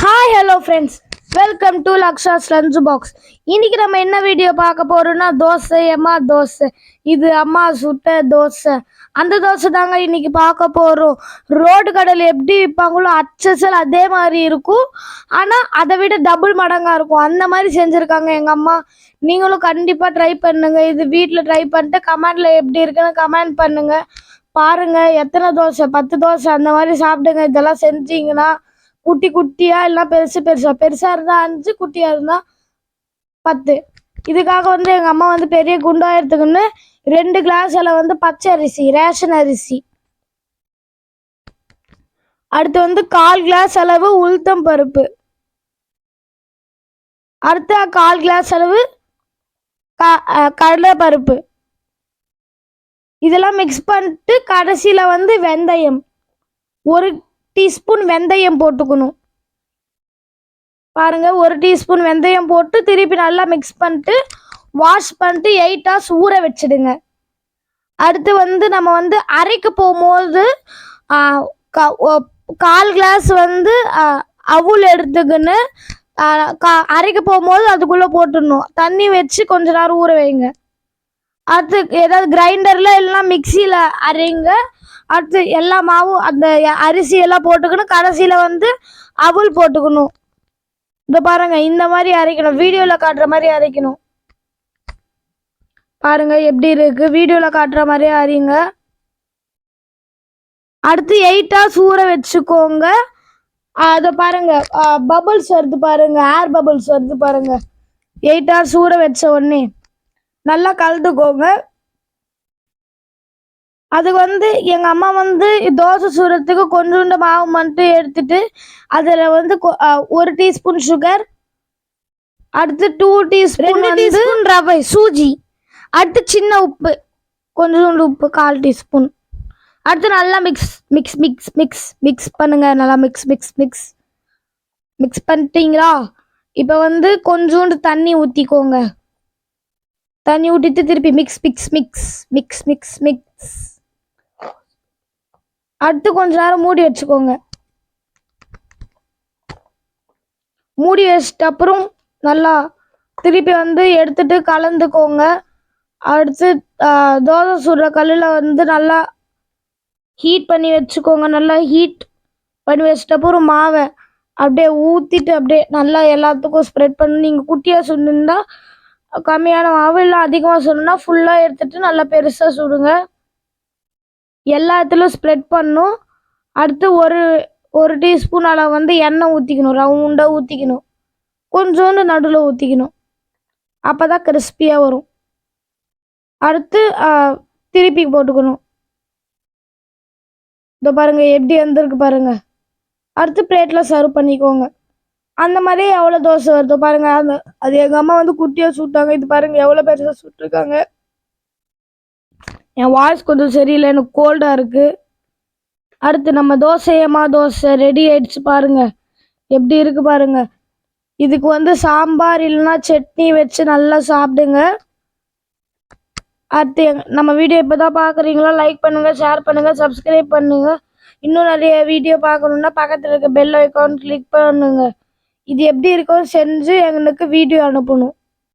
Hi hello friends, welcome to Laksha's lunch box. இன்னைக்கு நம்ம என்ன வீடியோ பார்க்க போறோம்னா தோசை. இது அம்மா சுட்ட தோசை. அந்த தோசை தாங்க இன்னைக்கு பார்க்க போறோம். ரோடு கடையில் எப்படி விற்பாங்களோ அச்சசல் அதே மாதிரி இருக்கும், ஆனால் அதை விட டபுள் மடங்காக இருக்கும். அந்த மாதிரி செஞ்சுருக்காங்க எங்கள் அம்மா. நீங்களும் கண்டிப்பாக ட்ரை பண்ணுங்க. இது வீட்டில் ட்ரை பண்ணிட்டு கமெண்ட்ல எப்படி இருக்குன்னு கமெண்ட் பண்ணுங்க. பாருங்க, எத்தனை தோசை, 10 தோசை அந்த மாதிரி சாப்பிடுங்க. இதெல்லாம் செஞ்சீங்கன்னா குட்டி குட்டியா எல்லாம் பெருசா இருந்தா 5, குட்டியா இருந்தா 10. இதுக்காக எங்க அம்மா பெரிய குண்டா எடுத்துக்கின்னு 2 கிளாஸ்ல பச்சை அரிசி, ரேஷன் அரிசி. அடுத்து 1/4 கிளாஸ் அளவு உளுத்தம் பருப்பு. அடுத்து 1/4 கிளாஸ் அளவு கடலை பருப்பு. இதெல்லாம் மிக்ஸ் பண்ணிட்டு கடைசியில வெந்தயம், 1 டீஸ்பூன் வெந்தயம் போட்டுக்கணும். பாருங்க, 1 டீஸ்பூன் வெந்தயம் போட்டு திருப்பி நல்லா மிக்ஸ் பண்ணிட்டு வாஷ் பண்ணிட்டு 8 hours ஊற வச்சிடுங்க. அடுத்து நம்ம அரைக்க போகும்போது 1/4 கிளாஸ் அவுள் எடுத்துக்கின்னு அரைக்க போகும்போது அதுக்குள்ள போட்டுடணும். தண்ணி வச்சு கொஞ்ச நேரம் ஊற வைங்க. அடுத்து ஏதாவது கிரைண்டர்ல இல்லைன்னா மிக்சியில அரைங்க. அடுத்து எல்லா மாவும் அந்த அரிசி எல்லாம் போட்டுக்கணும். கடைசியில அவுள் போட்டுக்கணும். இந்த பாருங்க, இந்த மாதிரி அரைக்கணும். வீடியோல காட்டுற மாதிரி அரைக்கணும். பாருங்க எப்படி இருக்கு, வீடியோல காட்டுற மாதிரி அரைங்க. அடுத்து 8 hours ஊற வச்சுக்கோங்க. அதை பாருங்க, பபிள்ஸ் வருது பாருங்க, ஏர் பபிள்ஸ் வருது பாருங்க. 8 hours ஊற வச்ச உடனே நல்லா கலந்துக்கோங்க. அதுக்கு எங்க அம்மா தோசை சுடுறதுக்கு கொஞ்சோண்டு மாவு மட்டும் எடுத்துட்டு அதுல 1 டீஸ்பூன் சுகர், அடுத்து 2 டீஸ்பூன் ரவை சூஜி, அடுத்து சின்ன உப்பு, கொஞ்சோண்டு உப்பு 1/4 டீஸ்பூன். அடுத்து நல்லா mix mix mix mix mix பண்ணுங்க. நல்லா மிக்ஸ் மிக்ஸ் மிக்ஸ் மிக்ஸ் பண்ணிட்டீங்களா? இப்போ கொஞ்சோண்டு தண்ணி ஊற்றிக்கோங்க. தண்ணி ஊற்றிட்டு திருப்பி mix mix mix mix mix mix. அடுத்து கொஞ்ச நேரம் மூடி வச்சுக்கோங்க. மூடி வச்சிட்ட அப்புறம் நல்லா திருப்பி எடுத்துட்டு கலந்துக்கோங்க. அடுத்து தோசை சுடுற கல்லில் நல்லா ஹீட் பண்ணி வச்சுக்கோங்க. நல்லா ஹீட் பண்ணி வச்சிட்ட அப்புறம் மாவை அப்படியே ஊற்றிட்டு அப்படியே நல்லா எல்லாத்துக்கும் ஸ்ப்ரெட் பண்ணி. நீங்கள் குட்டியாக சுடுனா கம்மியான மாவு, இல்லை அதிகமாக சுடணும்னா ஃபுல்லாக எடுத்துட்டு நல்லா பெருசாக சுடுங்க. எல்லா இடத்துலையும் ஸ்ப்ரெட் பண்ணும். அடுத்து ஒரு டீஸ்பூன் அளவு எண்ணெய் ஊற்றிக்கணும். ரவுண்டாக ஊற்றிக்கணும். கொஞ்சோண்டு நடுவில் ஊற்றிக்கணும். அப்போ தான் கிறிஸ்பியாக வரும். அடுத்து திருப்பி போட்டுக்கணும். இதோ பாருங்க எப்படி வந்திருக்கு பாருங்க. அடுத்து பிளேட்டில் சர்வ் பண்ணிக்கோங்க. அந்த மாதிரி எவ்வளோ தோசை வருதோ பாருங்க. அது எங்கள் அம்மா குட்டியாக சுட்டாங்க. இது பாருங்க எவ்வளோ பெருசாக சுட்டுருக்காங்க. என் வாய்ஸ் கொஞ்சம் சரியில்லை, எனக்கு கோல்டாக இருக்குது. அடுத்து நம்ம தோசை ரெடி ஆயிடுச்சு பாருங்க. எப்படி இருக்கு பாருங்க. இதுக்கு சாம்பார் இல்லைன்னா சட்னி வச்சு நல்லா சாப்பிடுங்க. அடுத்து நம்ம வீடியோ இப்போ தான் பார்க்குறீங்களா, லைக் பண்ணுங்கள், ஷேர் பண்ணுங்கள், சப்ஸ்கிரைப் பண்ணுங்கள். இன்னும் நிறைய வீடியோ பார்க்கணுன்னா பக்கத்தில் இருக்க பெல் ஐக்கான் கிளிக் பண்ணுங்க. இது எப்படி இருக்கோ செஞ்சு எங்களுக்கு வீடியோ அனுப்பணும்.